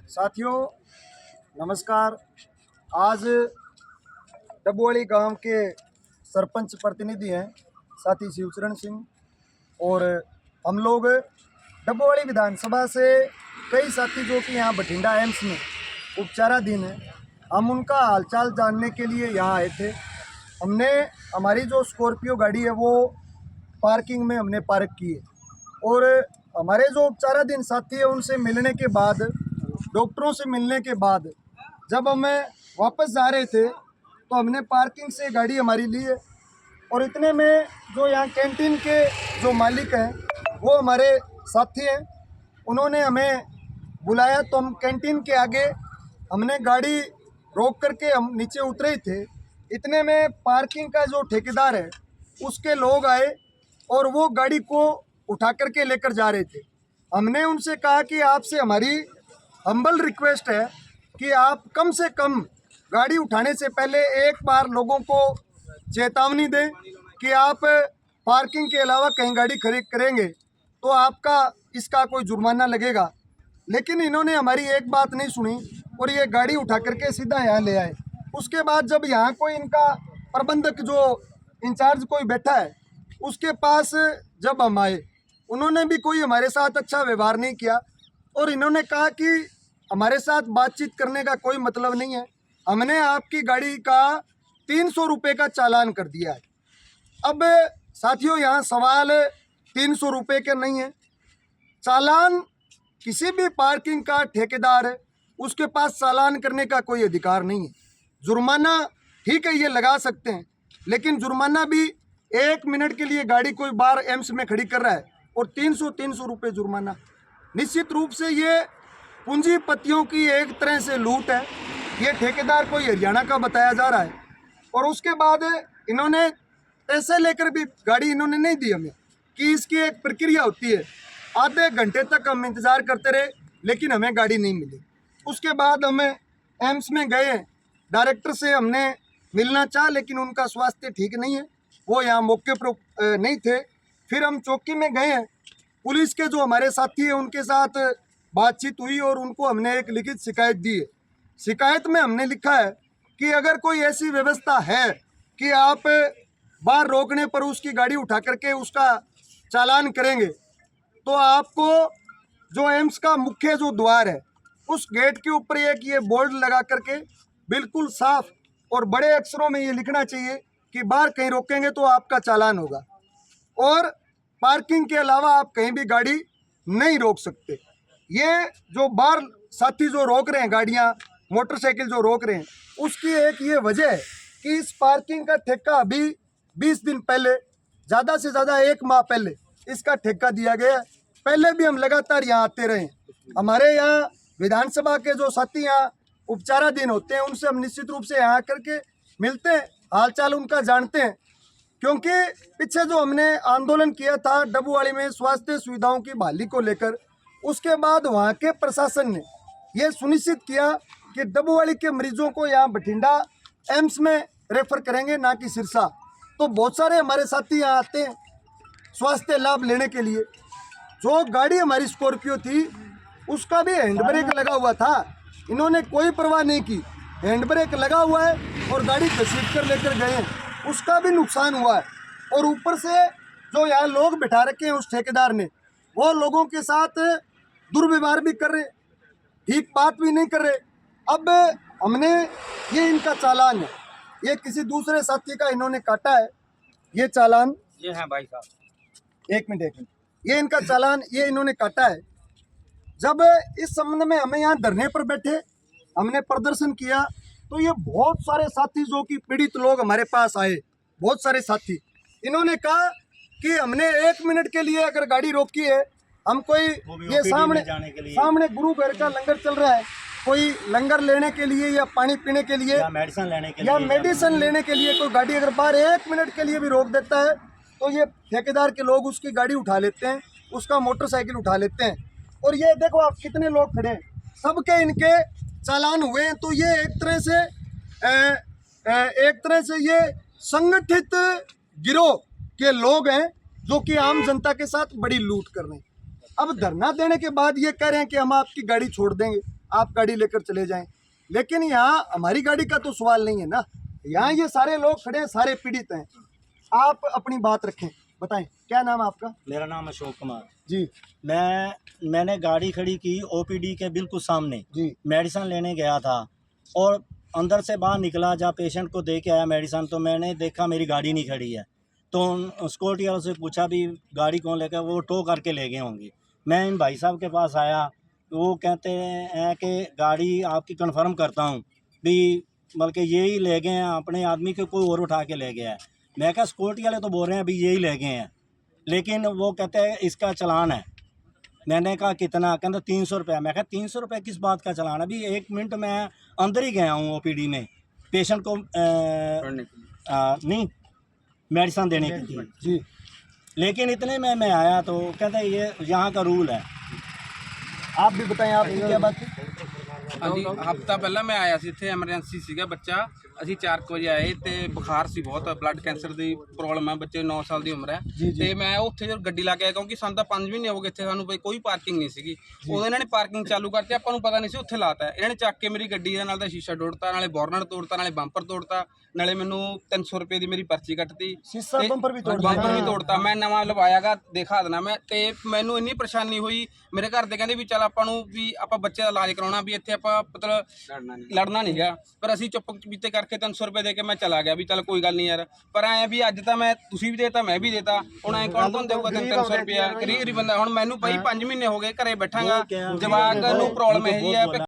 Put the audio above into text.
साथियों नमस्कार। आज डबोली गांव के सरपंच प्रतिनिधि हैं साथी शिवचरण सिंह, और हम लोग डबोली विधानसभा से कई साथी जो कि यहाँ बठिंडा एम्स में उपचाराधीन हैं, हम उनका हालचाल जानने के लिए यहाँ आए थे। हमने हमारी जो स्कॉर्पियो गाड़ी है वो पार्किंग में हमने पार्क की है, और हमारे जो उपचाराधीन साथी है उनसे मिलने के बाद, डॉक्टरों से मिलने के बाद जब हमें वापस जा रहे थे तो हमने पार्किंग से गाड़ी हमारी ली है। और इतने में जो यहाँ कैंटीन के जो मालिक हैं वो हमारे साथी हैं, उन्होंने हमें बुलाया तो हम कैंटीन के आगे हमने गाड़ी रोक करके हम नीचे उतरे ही थे। इतने में पार्किंग का जो ठेकेदार है उसके लोग आए और वो गाड़ी को उठा करके लेकर जा रहे थे। हमने उनसे कहा कि आपसे हमारी हम्बल रिक्वेस्ट है कि आप कम से कम गाड़ी उठाने से पहले एक बार लोगों को चेतावनी दें कि आप पार्किंग के अलावा कहीं गाड़ी खरीद करेंगे तो आपका इसका कोई जुर्माना लगेगा। लेकिन इन्होंने हमारी एक बात नहीं सुनी और ये गाड़ी उठा करके सीधा यहाँ ले आए। उसके बाद जब यहाँ कोई इनका प्रबंधक जो इंचार्ज कोई बैठा है उसके पास जब हम आए, उन्होंने भी कोई हमारे साथ अच्छा व्यवहार नहीं किया और इन्होंने कहा कि हमारे साथ बातचीत करने का कोई मतलब नहीं है, हमने आपकी गाड़ी का 300 रुपये का चालान कर दिया है। अब साथियों यहाँ सवाल 300 रुपये के नहीं है, चालान किसी भी पार्किंग का ठेकेदार है उसके पास चालान करने का कोई अधिकार नहीं है। जुर्माना ठीक है ये लगा सकते हैं, लेकिन जुर्माना भी 1 मिनट के लिए गाड़ी कोई बार एम्स में खड़ी कर रहा है और 300 रुपये जुर्माना, निश्चित रूप से ये पूंजीपतियों की एक तरह से लूट है। ये ठेकेदार कोई हरियाणा का बताया जा रहा है। और उसके बाद इन्होंने पैसे लेकर भी गाड़ी इन्होंने नहीं दी हमें, कि इसकी एक प्रक्रिया होती है। आधे घंटे तक हम इंतज़ार करते रहे लेकिन हमें गाड़ी नहीं मिली। उसके बाद हमें एम्स में गए, डायरेक्टर से हमने मिलना चाहा लेकिन उनका स्वास्थ्य ठीक नहीं है, वो यहाँ मौके पर नहीं थे। फिर हम चौकी में गए हैं, पुलिस के जो हमारे साथी हैं उनके साथ बातचीत हुई और उनको हमने एक लिखित शिकायत दी है। शिकायत में हमने लिखा है कि अगर कोई ऐसी व्यवस्था है कि आप बाहर रोकने पर उसकी गाड़ी उठा करके उसका चालान करेंगे तो आपको जो एम्स का मुख्य जो द्वार है उस गेट के ऊपर एक ये बोर्ड लगा करके बिल्कुल साफ और बड़े अक्षरों में ये लिखना चाहिए कि बाहर कहीं रोकेंगे तो आपका चालान होगा, और पार्किंग के अलावा आप कहीं भी गाड़ी नहीं रोक सकते। ये जो बाहर साथी जो रोक रहे हैं गाड़ियाँ, मोटरसाइकिल जो रोक रहे हैं, उसकी एक ये वजह है कि इस पार्किंग का ठेका अभी 20 दिन पहले, ज़्यादा से ज़्यादा 1 माह पहले इसका ठेका दिया गया है। पहले भी हम लगातार यहाँ आते रहे। हमारे यहाँ विधानसभा के जो साथी यहाँ उपचाराधीन होते हैं उनसे हम निश्चित रूप से यहाँ आकर के मिलते हैं, हालचाल उनका जानते हैं, क्योंकि पीछे जो हमने आंदोलन किया था डबुवाड़ी में स्वास्थ्य सुविधाओं की बहाली को लेकर, उसके बाद वहाँ के प्रशासन ने ये सुनिश्चित किया कि डबुवाड़ी के मरीजों को यहाँ बठिंडा एम्स में रेफर करेंगे, ना कि सिरसा। तो बहुत सारे हमारे साथी यहाँ आते हैं स्वास्थ्य लाभ लेने के लिए। जो गाड़ी हमारी स्कॉर्पियो थी उसका भी हैंड ब्रेक लगा हुआ था, इन्होंने कोई परवाह नहीं की, हैंड ब्रेक लगा हुआ है और गाड़ी घसीट कर लेकर गए हैं, उसका भी नुकसान हुआ है। और ऊपर से जो यहाँ लोग बिठा रखे हैं उस ठेकेदार ने, वो लोगों के साथ दुर्व्यवहार भी कर रहे, ठीक बात भी नहीं कर रहे। अब हमने ये इनका चालान है, ये किसी दूसरे साथी का इन्होंने काटा है, ये चालान, ये है भाई साहब, एक मिनट, ये इनका चालान ये इन्होंने काटा है। जब इस संबंध में हमें यहाँ धरने पर बैठे, हमने प्रदर्शन किया, तो ये बहुत सारे साथी जो कि पीड़ित लोग हमारे पास आए, बहुत सारे साथी, इन्होंने कहा कि हमने 1 मिनट के लिए अगर गाड़ी रोकी है, हम कोई ये सामने गुरु घर का लंगर चल रहा है, कोई लंगर लेने के लिए या पानी पीने के लिए या मेडिसिन लेने के लिए कोई गाड़ी अगर बाहर 1 मिनट के लिए भी रोक देता है तो ये ठेकेदार के लोग उसकी गाड़ी उठा लेते हैं, उसका मोटरसाइकिल उठा लेते हैं। और ये देखो आप कितने लोग खड़े हैं, सबके इनके चालान हुए हैं। तो ये एक तरह से ये संगठित गिरोह के लोग हैं जो कि आम जनता के साथ बड़ी लूट कर रहे हैं। अब धरना देने के बाद ये कह रहे हैं कि हम आपकी गाड़ी छोड़ देंगे, आप गाड़ी लेकर चले जाएं। लेकिन यहाँ हमारी गाड़ी का तो सवाल नहीं है ना, यहाँ ये सारे लोग खड़े हैं, सारे पीड़ित हैं। आप अपनी बात रखें, बताएं क्या नाम है आपका? मेरा नाम अशोक कुमार जी मैंने गाड़ी खड़ी की ओपीडी के बिल्कुल सामने। जी मेडिसिन लेने गया था और अंदर से बाहर निकला, जहाँ पेशेंट को दे के आया मेडिसिन, तो मैंने देखा मेरी गाड़ी नहीं खड़ी है। तो सिक्योरिटी वालों से पूछा भी गाड़ी कौन लेकर, वो टो करके ले गए होंगे। मैं इन भाई साहब के पास आया, वो कहते हैं कि गाड़ी आपकी कंफर्म करता हूँ भी, बल्कि यही ले गए हैं, अपने आदमी के कोई और उठा के ले गया है। मैं कहा सिक्योरिटी वाले तो बोल रहे हैं अभी यही ले गए हैं, लेकिन वो कहते हैं इसका चालान है। मैंने कहा कितना? कहते 300 रुपये। मैं कहा 300 रुपये किस बात का चालान है? अभी 1 मिनट मैं अंदर ही गया हूँ ओपीडी में पेशेंट को नहीं मेडिसिन देने के लिए जी। लेकिन इतने में मैं आया तो कहते हैं ये यहाँ का रूल है। आप भी बताएं, आपकी क्या बात थी? ਹਾਂਜੀ ਹਫਤਾ ਪਹਿਲਾਂ ਮੈਂ ਆਇਆ ਸੀ ਇੱਥੇ, ਐਮਰਜੈਂਸੀ ਸੀਗਾ ਬੱਚਾ। ਅਸੀਂ 4 ਵਜੇ ਆਏ ਤੇ ਬੁਖਾਰ ਸੀ ਬਹੁਤ, ਬਲੱਡ ਕੈਂਸਰ ਦੀ ਪ੍ਰੋਬਲਮ ਹੈ, ਬੱਚੇ 9 ਸਾਲ ਦੀ ਉਮਰ ਹੈ। ਤੇ ਮੈਂ ਉੱਥੇ ਜਦੋਂ ਗੱਡੀ ਲਾ ਕੇ ਆਇਆ, ਕਿਉਂਕਿ ਸਾਨੂੰ ਤਾਂ 5 ਮਹੀਨੇ ਹੋ ਗਏ ਇੱਥੇ, ਸਾਨੂੰ ਕੋਈ ਪਾਰਕਿੰਗ ਨਹੀਂ ਸੀਗੀ। ਉਦੋਂ ਇਹਨਾਂ ਨੇ ਪਾਰਕਿੰਗ ਚਾਲੂ ਕਰਤੀ, ਆਪਾਂ ਨੂੰ ਪਤਾ ਨਹੀਂ ਸੀ ਉੱਥੇ ਲਾਤਾ। ਇਹਨਾਂ ਨੇ ਚੱਕ ਕੇ ਮੇਰੀ ਗੱਡੀ ਦੇ ਨਾਲ ਦਾ ਸ਼ੀਸ਼ਾ ਤੋੜਤਾ, ਨਾਲੇ ਬੋਰਨਟ ਤੋੜਤਾ, ਨਾਲੇ ਬੰਪਰ ਤੋੜਤਾ, ਨਾਲੇ ਮੈਨੂੰ 300 ਰੁਪਏ ਦੀ ਮੇਰੀ ਪਰਚੀ ਕੱਟਤੀ। शीशा बम्पर भी तोड़ दिया। ਬੰਪਰ ਵੀ ਤੋੜਤਾ। ਮੈਂ ਨਵਾਂ ਲਵਾਇਆਗਾ, ਦਿਖਾ ਦੇਣਾ ਮੈਂ। ਤੇ ਮੈਨੂੰ ਇੰਨੀ ਪਰੇਸ਼ਾਨੀ ਹੋਈ, ਮੇਰੇ ਘਰ ਦੇ ਕਹਿੰਦੇ ਵੀ ਚੱਲ ਆਪਾਂ ਨੂੰ ਵੀ ਆਪਾਂ ਬੱਚੇ ਦਾ ਇਲਾਜ ਕਰਾਉਣਾ, ਵੀ ਇੱਥੇ ਆਪਾਂ ਮਤਲਬ ਲੜਨਾ ਨਹੀਂ ਗਾ। ਪਰ ਅਸੀਂ ਚੁੱਪ ਚਪੀਤੇ ਕਰਕੇ 300 ਰੁਪਏ ਦੇ ਕੇ ਮੈਂ ਚਲਾ ਗਿਆ ਵੀ ਚੱਲ ਕੋਈ ਗੱਲ ਨਹੀਂ ਯਾਰ। ਪਰ ਐਂ ਵੀ ਅੱਜ ਤਾਂ ਮੈਂ, ਤੁਸੀਂ ਵੀ ਦੇਤਾ ਮੈਂ ਵੀ ਦੇਤਾ, ਹੁਣ ਐਂ ਕੌਣ ਦੇਊਗਾ 300 ਰੁਪਇਆ? ਗਰੀਬ ਬੰਦਾ। ਹੁਣ ਮੈਨੂੰ ਭਾਈ 5 ਮਹੀਨੇ ਹੋ ਗਏ ਘਰੇ ਬੈਠਾਂਗਾ, ਜਵਾਕ ਨੂੰ ਪ੍ਰੋਬਲਮ ਇਹ ਜੀ ਹੈ।